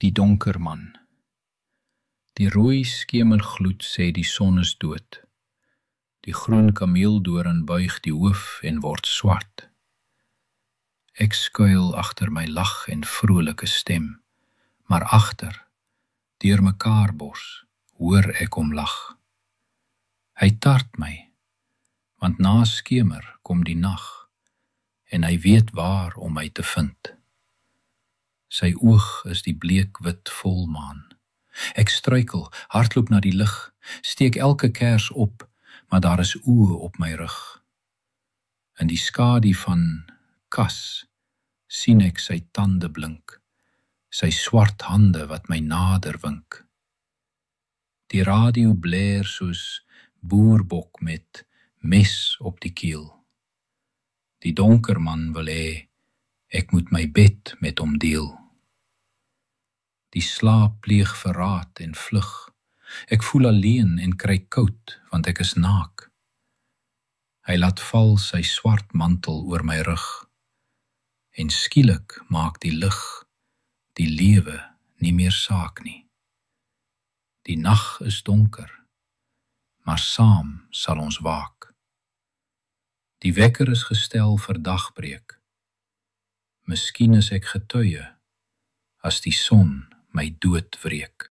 Die donker man. Die rooi skemergloed sê die son is dood. Die groen kameeldoring buig die hoof en word swart. Ek skuil agter my lag en vrolike stem, maar agter, deur mekaar bors, hoor ek hom lag. Hy tart my, want na skemer kom die nag, en hy weet waar om my te vind. Sy oog is die bleekwit volmaan. Ek struikel, hardloop na die lig, steek elke kers op, maar daar is oë op my rug. In die skadu van kas sien ek sy tande blink, sy swart hande wat my nader wink. Die radio blaar soos boerbok met mes op die kiel. Die donker man wil hê, ek moet my bed met hom deel. Die slaap pleeg verraad en vlug. Ek voel alleen en kry koud, want ek is naak. Hy laat val sy swart mantel oor my rug, en skielik maak die lig, die lewe nie meer saak nie. Die nag is donker, maar saam sal ons waak. Die wekker is gestel vir dagbreek. Miskien is ek getuie, as die son my dood wreek.